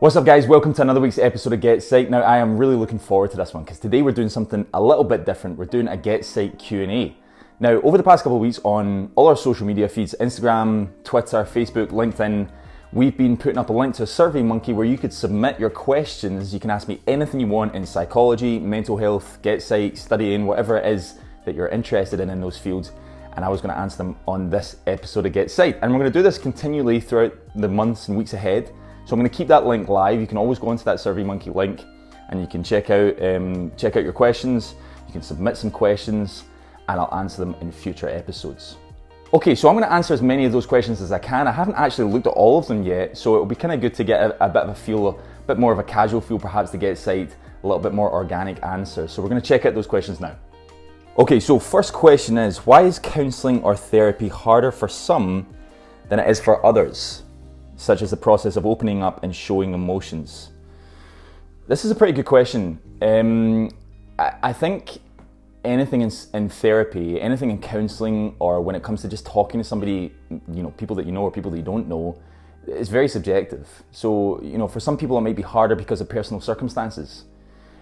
What's up guys, welcome to another week's episode of GetPsyched. Now I am really looking forward to this one because today we're doing something a little bit different. We're doing a GetPsyched Q&A. Now over the past couple of weeks on all our social media feeds, Instagram, Twitter, Facebook, LinkedIn, we've been putting up a link to a SurveyMonkey where you could submit your questions. You can ask me anything you want in psychology, mental health, GetPsyched, studying, whatever it is that you're interested in those fields. And I was going to answer them on this episode of GetPsyched. And we're going to do this continually throughout the months and weeks ahead. So I'm going to keep that link live. You can always go into that SurveyMonkey link and you can check out your questions. You can submit some questions and I'll answer them in future episodes. Okay, so I'm going to answer as many of those questions as I can. I haven't actually looked at all of them yet, so it'll be kind of good to get a bit of a feel, a bit more of a casual feel perhaps to GetPsyched, a little bit more organic answers. So we're going to check out those questions now. Okay, so first question is, why is counselling or therapy harder for some than it is for others, such as the process of opening up and showing emotions? This is a pretty good question. I think anything in therapy, anything in counselling, or when it comes to just talking to somebody, people that you know or people that you don't know, is very subjective. So, for some people it might be harder because of personal circumstances.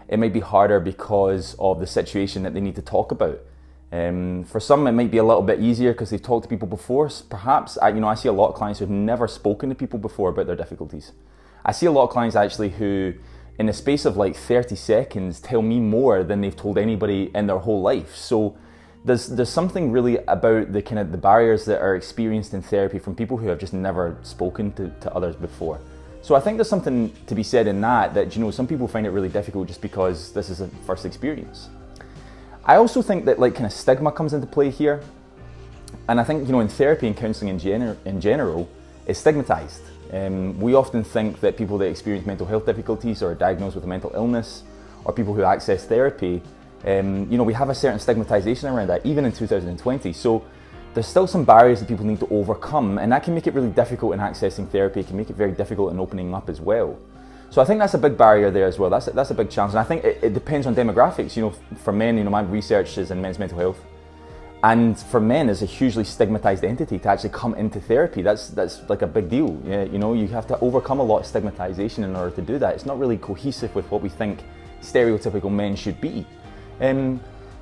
It might be harder because of the situation that they need to talk about. For some, it might be a little bit easier because they've talked to people before. Perhaps, I see a lot of clients who've never spoken to people before about their difficulties. I see a lot of clients actually who, in the space of like 30 seconds, tell me more than they've told anybody in their whole life. So there's something really about the barriers that are experienced in therapy from people who have just never spoken to others before. So I think there's something to be said in that some people find it really difficult just because this is a first experience. I also think that stigma comes into play here. And I think, in therapy and counselling in general, it's stigmatized. We often think that people that experience mental health difficulties or are diagnosed with a mental illness, or people who access therapy, we have a certain stigmatization around that, even in 2020. So there's still some barriers that people need to overcome, and that can make it really difficult in accessing therapy. It can make it very difficult in opening up as well. So I think that's a big barrier there as well. That's a big challenge. And I think it depends on demographics. For men, my research is in men's mental health. And for men, it's a hugely stigmatized entity to actually come into therapy. That's like a big deal. Yeah, you have to overcome a lot of stigmatization in order to do that. It's not really cohesive with what we think stereotypical men should be.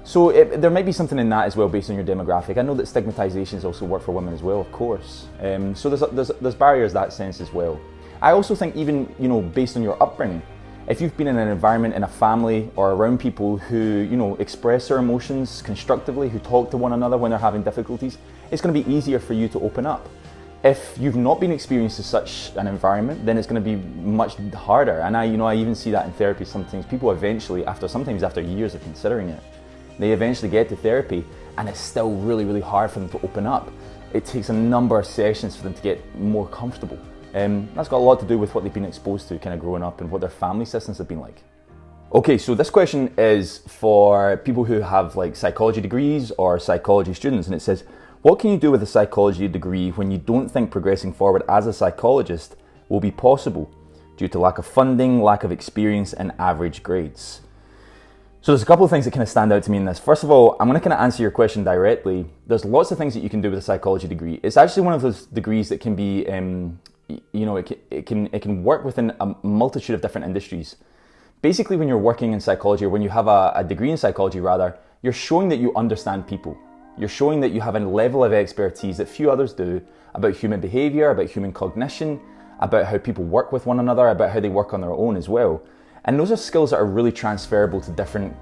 So there might be something in that as well based on your demographic. I know that stigmatizations also work for women as well, of course. So there's barriers in that sense as well. I also think even, based on your upbringing, if you've been in an environment, in a family or around people who, express their emotions constructively, who talk to one another when they're having difficulties, it's going to be easier for you to open up. If you've not been experienced in such an environment, then it's going to be much harder. And I even see that in therapy sometimes. People eventually, sometimes after years of considering it, they eventually get to therapy and it's still really, really hard for them to open up. It takes a number of sessions for them to get more comfortable. That's got a lot to do with what they've been exposed to growing up and what their family systems have been like. Okay, so this question is for people who have psychology degrees or psychology students, and it says, what can you do with a psychology degree when you don't think progressing forward as a psychologist will be possible due to lack of funding, lack of experience, and average grades? So there's a couple of things that stand out to me in this. First of all, I'm going to answer your question directly. There's lots of things that you can do with a psychology degree. It's actually one of those degrees that can be it can work within a multitude of different industries. Basically, when you're working in psychology, or when you have a degree in psychology rather, you're showing that you understand people. You're showing that you have a level of expertise that few others do about human behavior, about human cognition, about how people work with one another, about how they work on their own as well. And those are skills that are really transferable to different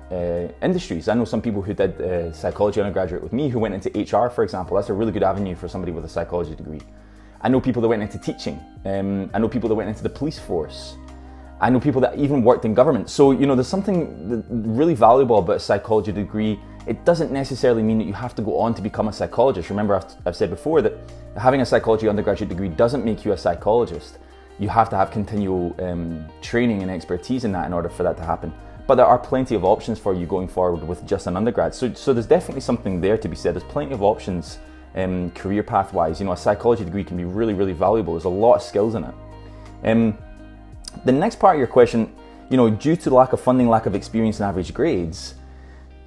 industries. I know some people who did psychology undergraduate with me who went into HR, for example. That's a really good avenue for somebody with a psychology degree. I know people that went into teaching. I know people that went into the police force. I know people that even worked in government. So, there's something really valuable about a psychology degree. It doesn't necessarily mean that you have to go on to become a psychologist. Remember, I've said before that having a psychology undergraduate degree doesn't make you a psychologist. You have to have continual training and expertise in that in order for that to happen. But there are plenty of options for you going forward with just an undergrad. So there's definitely something there to be said. There's plenty of options career path-wise. A psychology degree can be really, really valuable. There's a lot of skills in it. The next part of your question, due to lack of funding, lack of experience and average grades,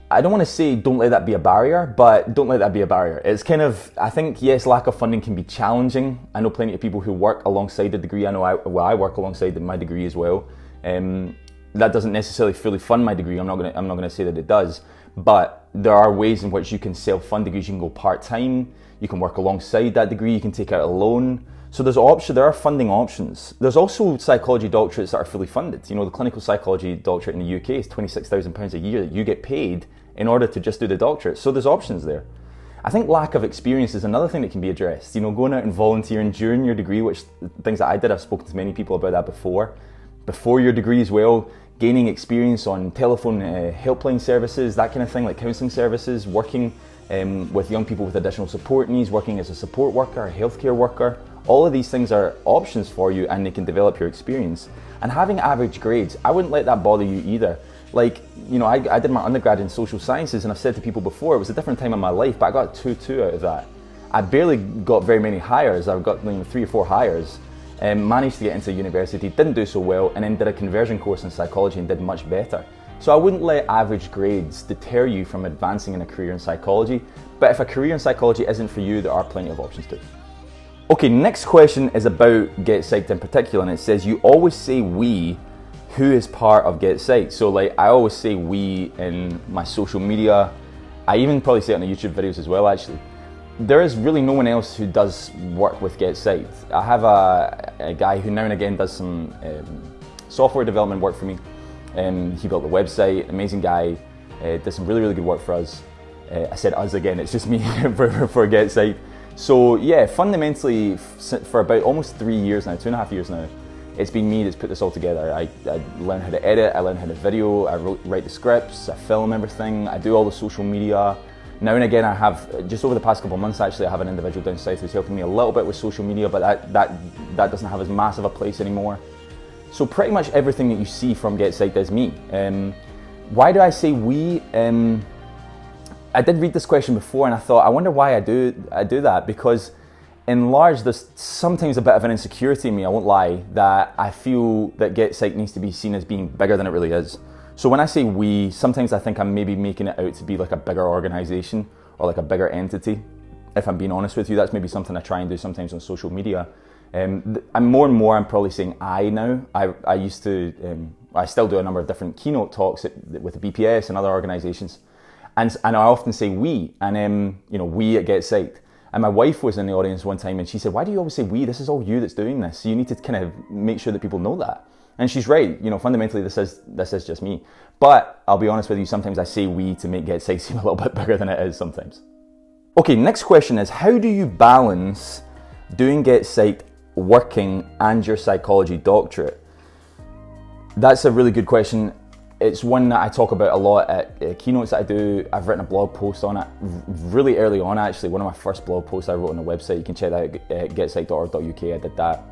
I don't want to say don't let that be a barrier, but don't let that be a barrier. It's kind of, I think, yes, lack of funding can be challenging. I know plenty of people who work alongside the degree. I know I work alongside my degree as well. That doesn't necessarily fully fund my degree. I'm not gonna say that it does, but there are ways in which you can self-fund degrees. You can go part-time, you can work alongside that degree, you can take out a loan. So there are funding options. There's also psychology doctorates that are fully funded. You know, the clinical psychology doctorate in the UK is £26,000 a year that you get paid in order to just do the doctorate. So there's options there. I think lack of experience is another thing that can be addressed. You know, going out and volunteering during your degree, which things that I did, I've spoken to many people about that before your degree as well, gaining experience on telephone helpline services, that kind of thing, like counselling services, working with young people with additional support needs, working as a support worker, a healthcare worker. All of these things are options for you and they can develop your experience. And having average grades, I wouldn't let that bother you either. Like, you know, I did my undergrad in social sciences, and I've said to people before, it was a different time in my life, but I got a 2-2 out of that. I barely got very many hires. I've got 3 or 4 hires, managed to get into university, didn't do so well, and then did a conversion course in psychology and did much better. So I wouldn't let average grades deter you from advancing in a career in psychology, but if a career in psychology isn't for you, there are plenty of options too. Okay, next question is about GetPsyched in particular, and it says, you always say we, who is part of GetPsyched? So like, I always say we in my social media. I even probably say it on the YouTube videos as well, actually. There is really no one else who does work with GetPsyched. I have a guy who now and again does some software development work for me. He built the website, amazing guy, did some really, really good work for us. I said us again, it's just me for GetPsyched. So yeah, fundamentally, for about almost 3 years now, 2.5 years now, it's been me that's put this all together. I learned how to edit, I learned how to video, I write the scripts, I film everything, I do all the social media. Now and again, I have, just over the past couple of months actually, I have an individual down south who's helping me a little bit with social media, but that doesn't have as massive a place anymore. So pretty much everything that you see from GetPsyched is me. Why do I say we? I did read this question before and I thought, I wonder why I do that, because in large, there's sometimes a bit of an insecurity in me, I won't lie, that I feel that GetPsyched needs to be seen as being bigger than it really is. So when I say we, sometimes I think I'm maybe making it out to be like a bigger organization or like a bigger entity. If I'm being honest with you, that's maybe something I try and do sometimes on social media. And more and more, I'm probably saying I now. I used to, I still do a number of different keynote talks with the BPS and other organizations. And I often say we, and you know, we at GetPsyched. And my wife was in the audience one time and she said, why do you always say we? This is all you that's doing this. So you need to kind of make sure that people know that. And she's right, you know, fundamentally this is just me. But I'll be honest with you, sometimes I say we to make GetPsyched seem a little bit bigger than it is sometimes. Okay, next question is, how do you balance doing GetPsyched, working, and your psychology doctorate? That's a really good question. It's one that I talk about a lot at keynotes that I do. I've written a blog post on it really early on, actually. One of my first blog posts I wrote on the website. You can check that out at getpsyched.org.uk. I did that.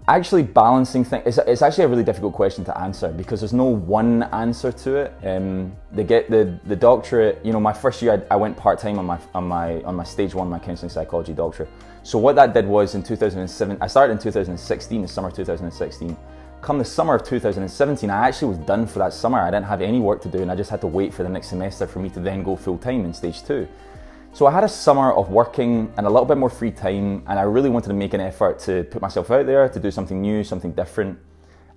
Actually balancing things, it's actually a really difficult question to answer because there's no one answer to it. The doctorate, you know, my first year I went part-time on my stage 1, my counselling psychology doctorate. So what that did was in 2007, I started in 2016, the summer 2016. Come the summer of 2017, I actually was done for that summer. I didn't have any work to do and I just had to wait for the next semester for me to then go full-time in stage 2. So I had a summer of working and a little bit more free time, and I really wanted to make an effort to put myself out there, to do something new, something different.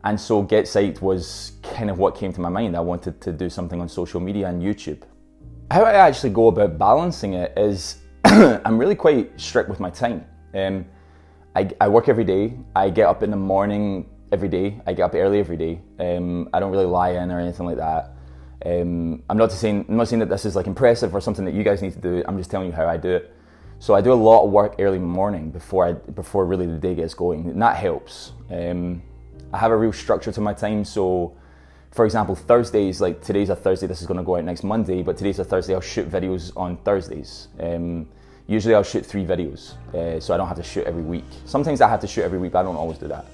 And so GetPsyched was kind of what came to my mind. I wanted to do something on social media and YouTube. How I actually go about balancing it is I'm really quite strict with my time. I work every day. I get up in the morning every day. I get up early every day. I don't really lie in or anything like that. I'm not saying that this is like impressive or something that you guys need to do. I'm just telling you how I do it. So I do a lot of work early morning before really the day gets going, and that helps. I have a real structure to my time. So, for example, Thursdays, like today's a Thursday. This is going to go out next Monday, but today's a Thursday. I'll shoot videos on Thursdays. Usually I'll shoot 3 videos, so I don't have to shoot every week. Sometimes I have to shoot every week, but I don't always do that.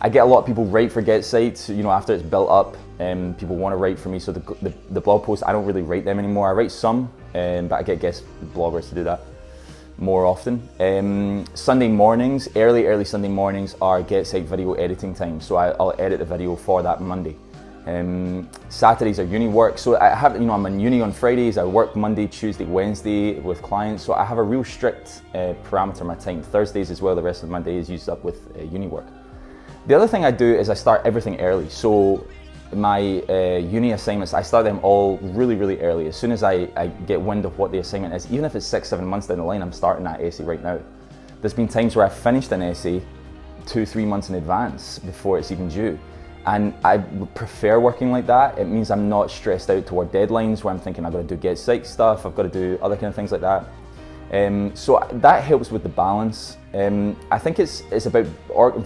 I get a lot of people write for GetPsyched, you know, after it's built up, people want to write for me, so the blog posts, I don't really write them anymore. I write some, but I get guest bloggers to do that more often. Sunday mornings, early Sunday mornings are GetPsyched video editing time, so I'll edit the video for that Monday. Saturdays are uni work. So I have, I'm in uni on Fridays. I work Monday, Tuesday, Wednesday with clients. So I have a real strict parameter of my time. Thursdays as well, the rest of my day is used up with uni work. The other thing I do is I start everything early. So my uni assignments, I start them all really, really early. As soon as I get wind of what the assignment is, even if it's 6-7 months down the line, I'm starting that essay right now. There's been times where I've finished an essay 2-3 months in advance before it's even due. And I prefer working like that. It means I'm not stressed out toward deadlines where I'm thinking I've got to do GetPsyched stuff, I've got to do other kind of things like that. So that helps with the balance. I think it's about,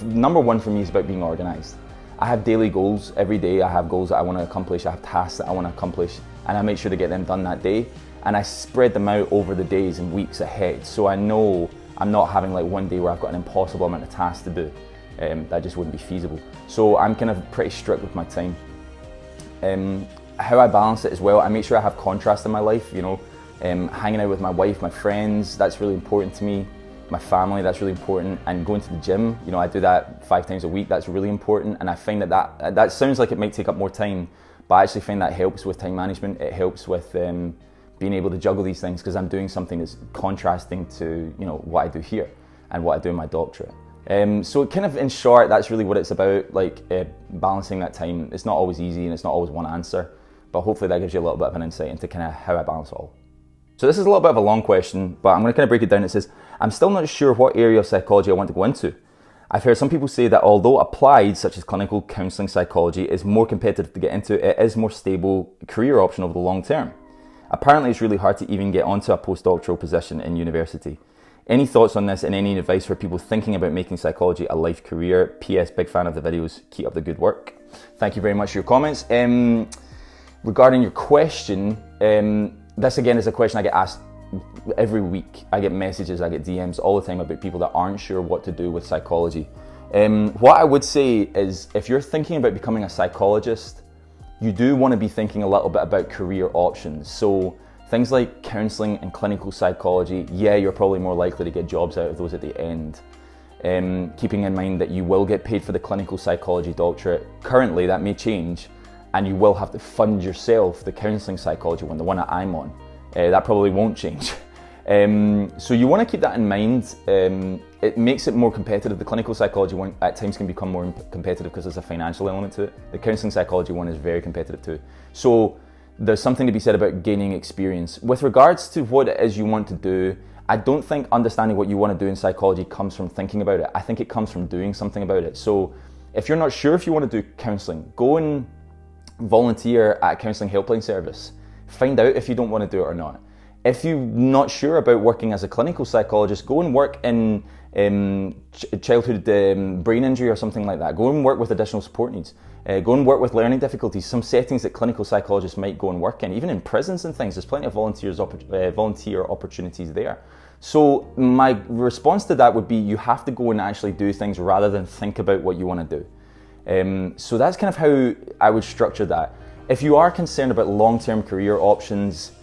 number one for me is about being organized. I have daily goals every day. I have goals that I want to accomplish. I have tasks that I want to accomplish, and I make sure to get them done that day. And I spread them out over the days and weeks ahead. So I know I'm not having like one day where I've got an impossible amount of tasks to do. That just wouldn't be feasible. So I'm kind of pretty strict with my time. How I balance it as well, I make sure I have contrast in my life, hanging out with my wife, my friends, that's really important to me. My family, that's really important. And going to the gym, I do that 5 times a week, that's really important. And I find that sounds like it might take up more time, but I actually find that helps with time management. It helps with being able to juggle these things because I'm doing something that's contrasting to what I do here and what I do in my doctorate. So kind of in short, that's really what it's about, like balancing that time. It's not always easy and it's not always one answer, but hopefully that gives you a little bit of an insight into kind of how I balance it all. So this is a little bit of a long question, but I'm going to kind of break it down. It says, I'm still not sure what area of psychology I want to go into. I've heard some people say that although applied, such as clinical counselling psychology, is more competitive to get into, it is more stable career option over the long term. Apparently it's really hard to even get onto a postdoctoral position in university. Any thoughts on this and any advice for people thinking about making psychology a life career? PS, big fan of the videos. Keep up the good work. Thank you very much for your comments. Regarding your question, this again is a question I get asked every week. I get messages, I get DMs all the time about people that aren't sure what to do with psychology. What I would say is if you're thinking about becoming a psychologist, you do want to be thinking a little bit about career options. So things like counselling and clinical psychology, yeah, you're probably more likely to get jobs out of those at the end. Keeping in mind that you will get paid for the clinical psychology doctorate. Currently, that may change, and you will have to fund yourself the counselling psychology one, the one that I'm on. That probably won't change. So you want to keep that in mind. It makes it more competitive. The clinical psychology one at times can become more competitive because there's a financial element to it. The counselling psychology one is very competitive too. So there's something to be said about gaining experience. With regards to what it is you want to do, I don't think understanding what you want to do in psychology comes from thinking about it. I think it comes from doing something about it. So if you're not sure if you want to do counselling, go and volunteer at a counselling helpline service. Find out if you don't want to do it or not. If you're not sure about working as a clinical psychologist, go and work in childhood brain injury or something like that. Go and work with additional support needs. Go and work with learning difficulties, some settings that clinical psychologists might go and work in, even in prisons and things. There's plenty of volunteer opportunities there. So my response to that would be you have to go and actually do things rather than think about what you want to do. So that's kind of how I would structure that. If you are concerned about long-term career options,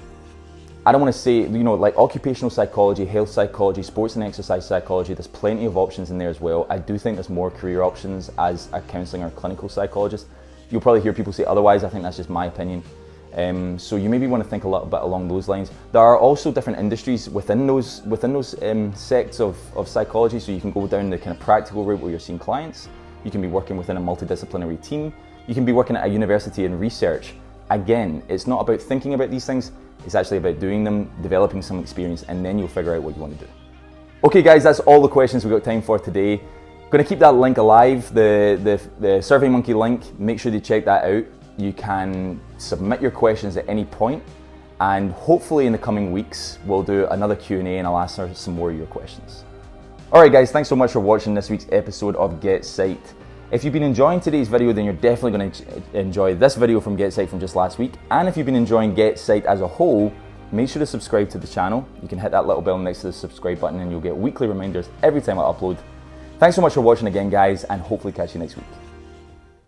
I don't want to say, like occupational psychology, health psychology, sports and exercise psychology, there's plenty of options in there as well. I do think there's more career options as a counselling or clinical psychologist. You'll probably hear people say otherwise. I think that's just my opinion. So you maybe want to think a little bit along those lines. There are also different industries within those sects of psychology. So you can go down the kind of practical route where you're seeing clients. You can be working within a multidisciplinary team. You can be working at a university in research. Again, it's not about thinking about these things. It's actually about doing them, developing some experience, and then you'll figure out what you want to do. Okay guys, that's all the questions we've got time for today. Going to keep that link alive, the SurveyMonkey link. Make sure you check that out. You can submit your questions at any point, and hopefully in the coming weeks, we'll do another Q&A and I'll answer some more of your questions. All right guys, thanks so much for watching this week's episode of GetPsyched. If you've been enjoying today's video, then you're definitely going to enjoy this video from GetPsyched from just last week. And if you've been enjoying GetPsyched as a whole, make sure to subscribe to the channel. You can hit that little bell next to the subscribe button and you'll get weekly reminders every time I upload. Thanks so much for watching again, guys, and hopefully catch you next week.